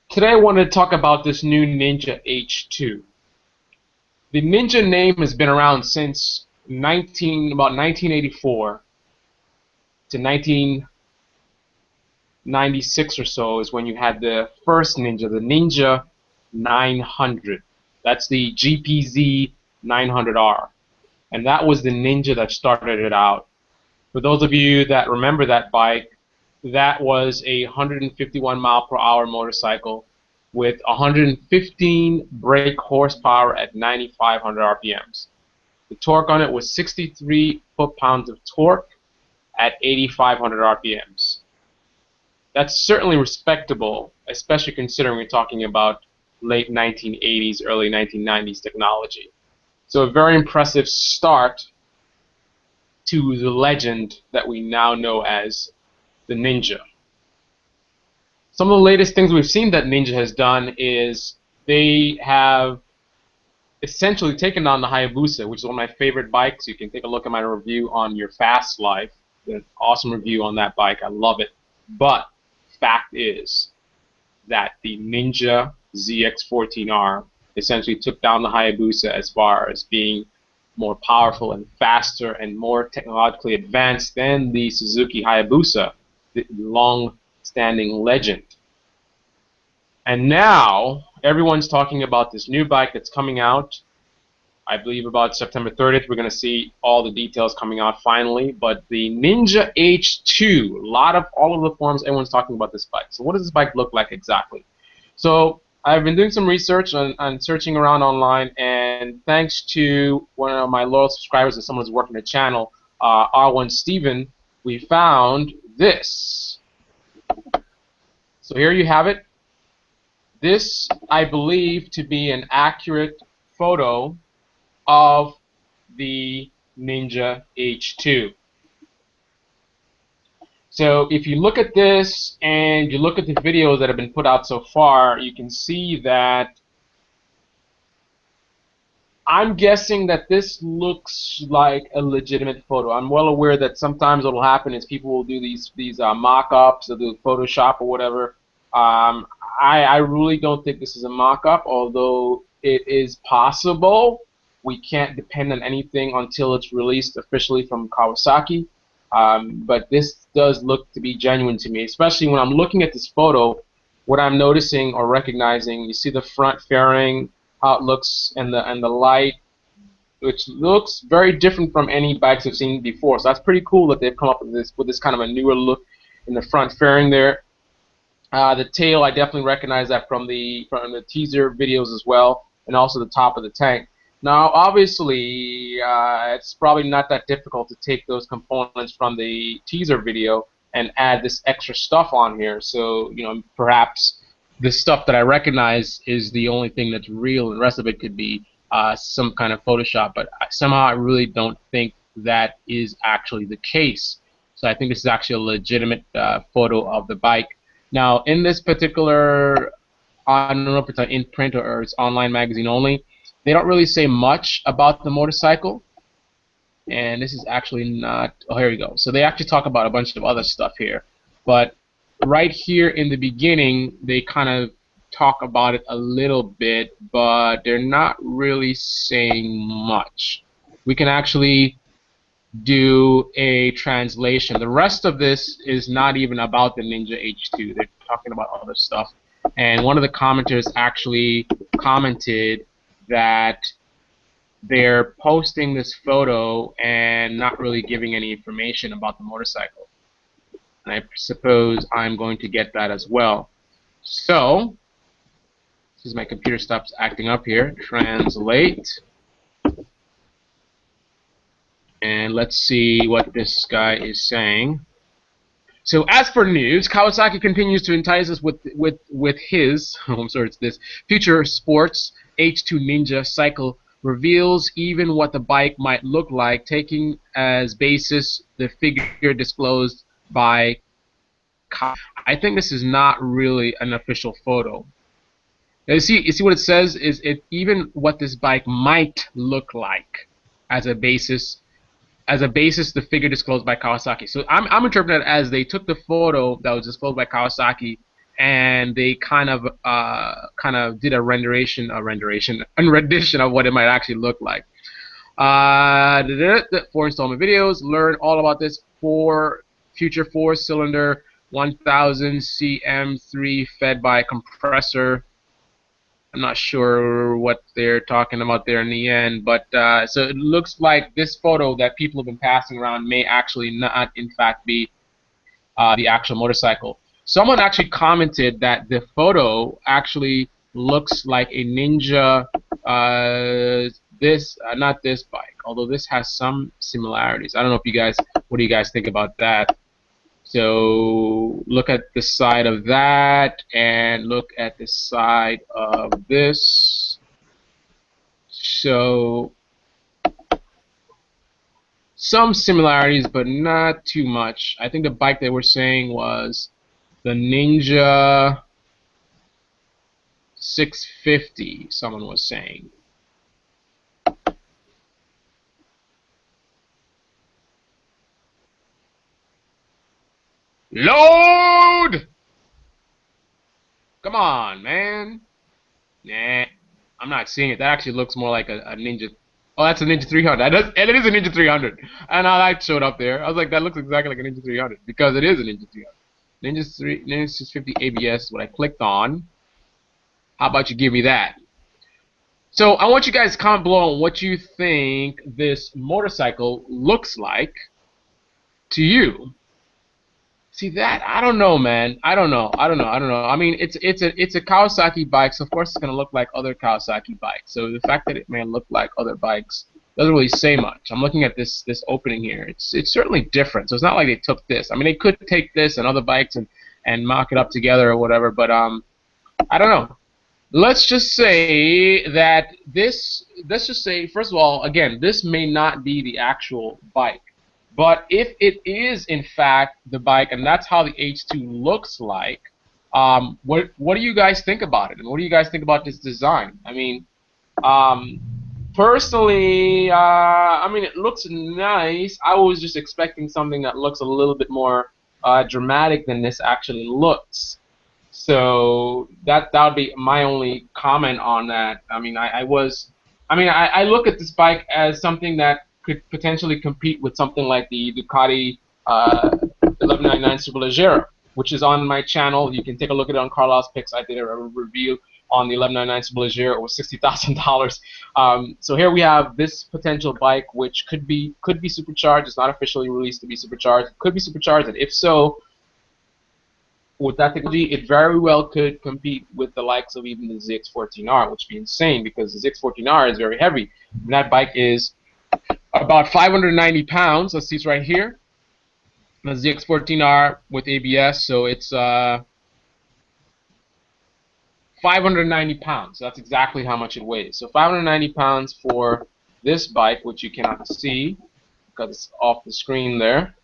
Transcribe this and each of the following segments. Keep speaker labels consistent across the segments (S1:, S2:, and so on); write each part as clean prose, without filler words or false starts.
S1: today I want to talk about this new Ninja H2. The Ninja name has been around since about 1984 to 1996 or so is when you had the first Ninja, the Ninja 900. That's the GPZ 900R. And that was the Ninja that started it out. For those of you that remember that bike, that was a 151 mile per hour motorcycle with 115 brake horsepower at 9,500 RPMs. The torque on it was 63 foot-pounds of torque at 8,500 RPMs. That's certainly respectable, especially considering we're talking about late 1980s, early 1990s technology. So a very impressive start to the legend that we now know as the Ninja. Some of the latest things we've seen that Ninja has done is they have essentially taken on the Hayabusa, which is one of my favorite bikes. You can take a look at my review on Your Fast Life. An awesome review on that bike. I love it. But fact is that the Ninja ZX14R essentially took down the Hayabusa as far as being more powerful and faster and more technologically advanced than the Suzuki Hayabusa, the long-standing legend. And now everyone's talking about this new bike that's coming out. I believe about September 30th we're going to see all the details coming out finally. But the Ninja H2, all of the forums, everyone's talking about this bike. So what does this bike look like exactly? So I've been doing some research and searching around online, and thanks to one of my loyal subscribers and someone who's working the channel, R1 Steven, we found this. So here you have it. This, I believe, to be an accurate photo of the Ninja H2. So if you look at this and you look at the videos that have been put out so far, you can see that I'm guessing that this looks like a legitimate photo. I'm well aware that sometimes what will happen is people will do these mock-ups or do Photoshop or whatever. I really don't think this is a mock-up, although it is possible. We can't depend on anything until it's released officially from Kawasaki. But this does look to be genuine to me, especially when I'm looking at this photo. What I'm noticing or recognizing, you see the front fairing, how it looks, and the light, which looks very different from any bikes I've seen before. So that's pretty cool that they've come up with this kind of a newer look in the front fairing there. The tail, I definitely recognize that from the teaser videos as well, and also the top of the tank. Now, obviously, it's probably not that difficult to take those components from the teaser video and add this extra stuff on here. So, perhaps the stuff that I recognize is the only thing that's real, and the rest of it could be some kind of Photoshop. But somehow I really don't think that is actually the case. So I think this is actually a legitimate photo of the bike. Now, in this particular, I don't know if it's in print or it's online magazine only, they don't really say much about the motorcycle. And this is actually not, oh, here we go. So they actually talk about a bunch of other stuff here. But right here in the beginning, they kind of talk about it a little bit, but they're not really saying much. We can actually do a translation. The rest of this is not even about the Ninja H2. They're talking about other stuff. And one of the commenters actually commented that they're posting this photo and not really giving any information about the motorcycle. And I suppose I'm going to get that as well. So, this is my computer stops acting up here. Translate. And let's see what this guy is saying. So as for news, Kawasaki continues to entice us with his, oh, I'm sorry, it's this, future sports H2 Ninja cycle reveals even what the bike might look like, taking as basis the figure disclosed by Kawasaki. I think this is not really an official photo. Now, you see what it says is even what this bike might look like as a basis as a basis the figure disclosed by Kawasaki. So I'm interpreting it as they took the photo that was disclosed by Kawasaki and they kind of did a rendition of what it might actually look like. The 4 installment videos. Learn all about this future 4-cylinder 1000 cm3 fed by compressor. I'm not sure what they're talking about there in the end, but so it looks like this photo that people have been passing around may actually not, in fact, be the actual motorcycle. Someone actually commented that the photo actually looks like a Ninja, not this bike, although this has some similarities. I don't know if you guys, what do you guys think about that? So look at the side of that and look at the side of this. So some similarities, but not too much. I think the bike they were saying was the Ninja 650, someone was saying. Load! Come on, man. Nah, I'm not seeing it. That actually looks more like a Ninja. Oh, that's a Ninja 300. And it is a Ninja 300. And that showed up there. I was like, that looks exactly like a Ninja 300 because it is a Ninja 300. Ninja 650 ABS is what I clicked on. How about you give me that? So I want you guys to comment below on what you think this motorcycle looks like to you. See that? I don't know, man. I don't know. I mean, it's a Kawasaki bike, so of course it's gonna look like other Kawasaki bikes. So the fact that it may look like other bikes doesn't really say much. I'm looking at this opening here. It's certainly different. So it's not like they took this. I mean, they could take this and other bikes and mock it up together or whatever. But I don't know. Let's just say that this. Let's just say, first of all, again, this may not be the actual bike. But if it is in fact the bike, and that's how the H2 looks like, what do you guys think about it? And what do you guys think about this design? I mean, personally, I mean, it looks nice. I was just expecting something that looks a little bit more dramatic than this actually looks. So that would be my only comment on that. I mean, I look at this bike as something that could potentially compete with something like the Ducati 1199 Superleggera, which is on my channel. You can take a look at it on Carlos Picks. I did a review on the 1199 Superleggera. It was $60,000. So here we have this potential bike, which could be supercharged. It's not officially released to be supercharged. It could be supercharged, and if so, with that technology, it very well could compete with the likes of even the ZX14R, which would be insane because the ZX14R is very heavy. And that bike is about 590 pounds. Let's see, it's right here. The ZX14R with ABS, so it's 590 pounds. That's exactly how much it weighs. So 590 pounds for this bike, which you cannot see because it's off the screen there.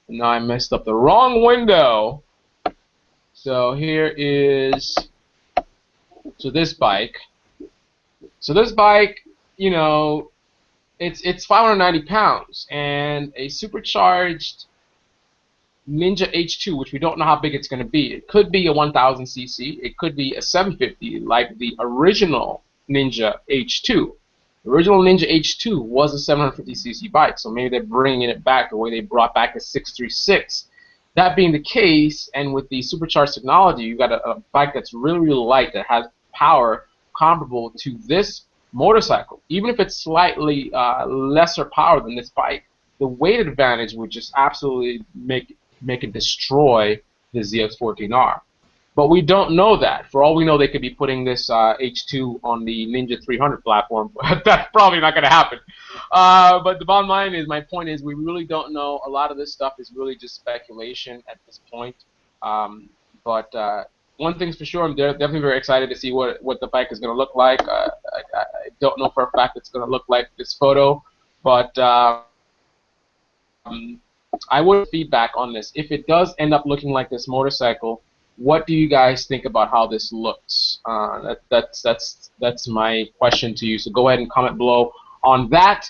S1: And now I messed up the wrong window. So here is this bike. So this bike, you know, it's 590 pounds, and a supercharged Ninja H2, which we don't know how big it's going to be. It could be a 1000 cc. It could be a 750, like the original Ninja H2. The original Ninja H2 was a 750 cc bike, so maybe they're bringing it back the way they brought back the 636. That being the case, and with the supercharged technology, you've got a bike that's really, really light that has power comparable to this motorcycle. Even if it's slightly lesser power than this bike, the weight advantage would just absolutely make it destroy the ZX14R. But we don't know that. For all we know, they could be putting this H2 on the Ninja 300 platform. That's probably not going to happen. But the bottom line is, my point is, we really don't know. A lot of this stuff is really just speculation at this point. But one thing's for sure, I'm definitely very excited to see what the bike is going to look like. I don't know for a fact it's going to look like this photo, but I would feedback on this. If it does end up looking like this motorcycle, what do you guys think about how this looks? That's my question to you. So go ahead and comment below on that.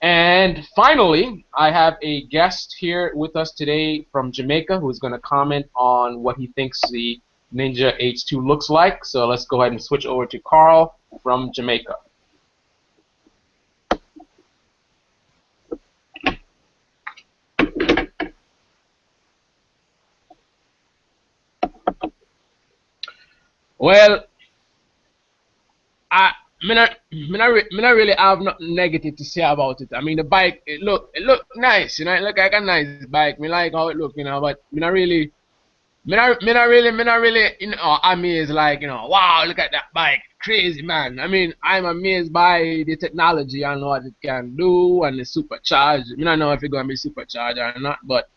S1: And finally, I have a guest here with us today from Jamaica who's going to comment on what he thinks the Ninja H2 looks like. So let's go ahead and switch over to Carl from Jamaica. Well, me not really have nothing negative to say about it. I mean, the bike, it look nice, you know, it look like a nice bike. Me like how it look, you know, but me not really, you know, amazed like, you know, wow, look at that bike, crazy man. I mean, I'm amazed by the technology and what it can do and the supercharged. Me not know if it's gonna be supercharged or not, but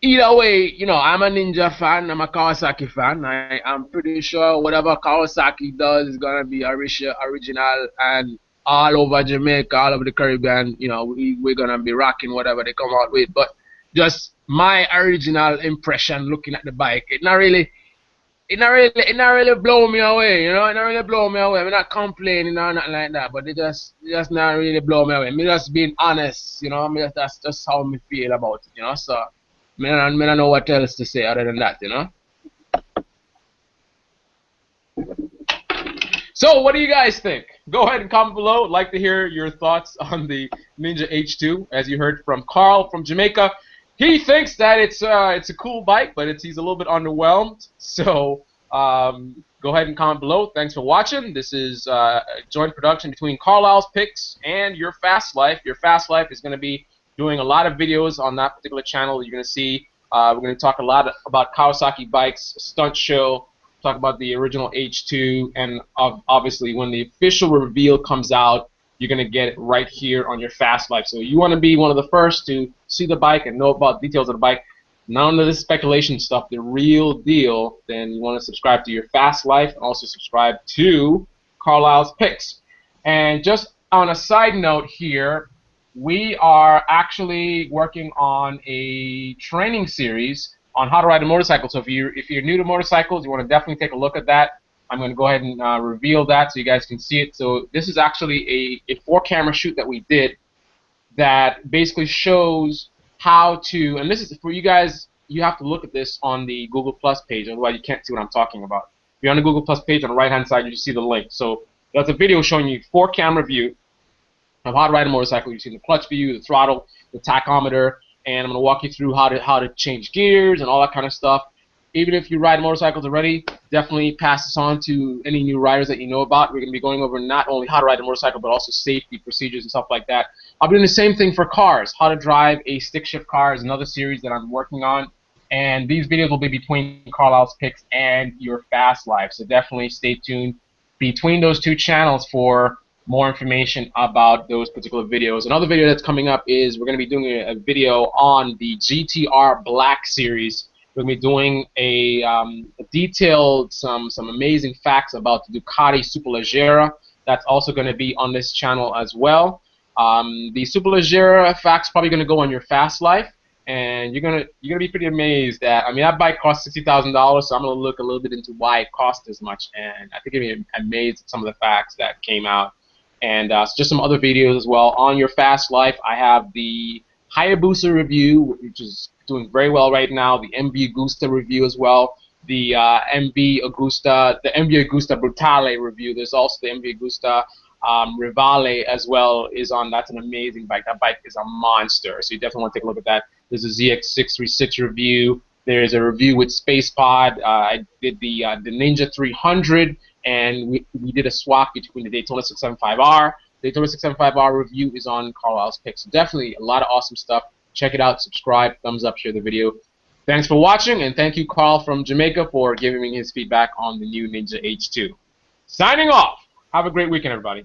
S1: either way, you know, I'm a Ninja fan. I'm a Kawasaki fan. I'm pretty sure whatever Kawasaki does is gonna be original and all over Jamaica, all over the Caribbean. You know, we're gonna be rocking whatever they come out with. But just my original impression looking at the bike, it not really blow me away. You know, it not really blow me away. I'm not complaining or nothing like that. But it just not really blow me away. Me just being honest. You know, that's just how me feel about it. You know, so. Me don't know what else to say other than that, you know. So, what do you guys think? Go ahead and comment below. I'd like to hear your thoughts on the Ninja H2, as you heard from Carl from Jamaica. He thinks that it's a cool bike, but he's a little bit underwhelmed. So, go ahead and comment below. Thanks for watching. This is a joint production between Carlisle's Picks and Your Fast Life. Your Fast Life is going to be doing a lot of videos on that particular channel. You're going to see, we're going to talk a lot about Kawasaki bikes, stunt show, talk about the original H2, and obviously when the official reveal comes out, you're going to get it right here on Your Fast Life. So you want to be one of the first to see the bike and know about details of the bike. None of this speculation stuff, the real deal, then you want to subscribe to Your Fast Life and also subscribe to Carlisle's Picks. And just on a side note here, we are actually working on a training series on how to ride a motorcycle. So if you're new to motorcycles, you want to definitely take a look at that. I'm going to go ahead and reveal that so you guys can see it. So this is actually a 4-camera shoot that we did that basically shows how to, and this is for you guys, you have to look at this on the Google Plus page, otherwise you can't see what I'm talking about. If you're on the Google Plus page on the right hand side, you see the link. So that's a video showing you 4-camera view of how to ride a motorcycle. You see the clutch view, the throttle, the tachometer, and I'm going to walk you through how to change gears and all that kind of stuff. Even if you ride motorcycles already, definitely pass this on to any new riders that you know about. We're going to be going over not only how to ride a motorcycle, but also safety procedures and stuff like that. I'll be doing the same thing for cars. How to drive a stick shift car is another series that I'm working on. And these videos will be between Carlisle's Picks and Your Fast Life. So definitely stay tuned between those two channels for more information about those particular videos. Another video that's coming up is we're going to be doing a video on the GTR Black series. We're going to be doing a detailed, some amazing facts about the Ducati Superleggera. That's also going to be on this channel as well. The Superleggera facts probably going to go on Your Fast Life, and you're gonna be pretty amazed that, I mean, that bike cost $60,000, so I'm gonna look a little bit into why it cost as much, and I think you're gonna be amazed at some of the facts that came out. And just some other videos as well. On Your Fast Life, I have the Hayabusa review, which is doing very well right now. The MV Agusta review as well. The MV Agusta Brutale review. There's also the MV Agusta Rivale as well is on. That's an amazing bike. That bike is a monster. So you definitely want to take a look at that. There's a ZX636 review. There's a review with Space Pod. I did the Ninja 300. And we did a swap between the Daytona 675R. The Daytona 675R review is on Carlisle's Picks. So definitely a lot of awesome stuff. Check it out, subscribe, thumbs up, share the video. Thanks for watching, and thank you, Carl from Jamaica, for giving me his feedback on the new Ninja H2. Signing off. Have a great weekend, everybody.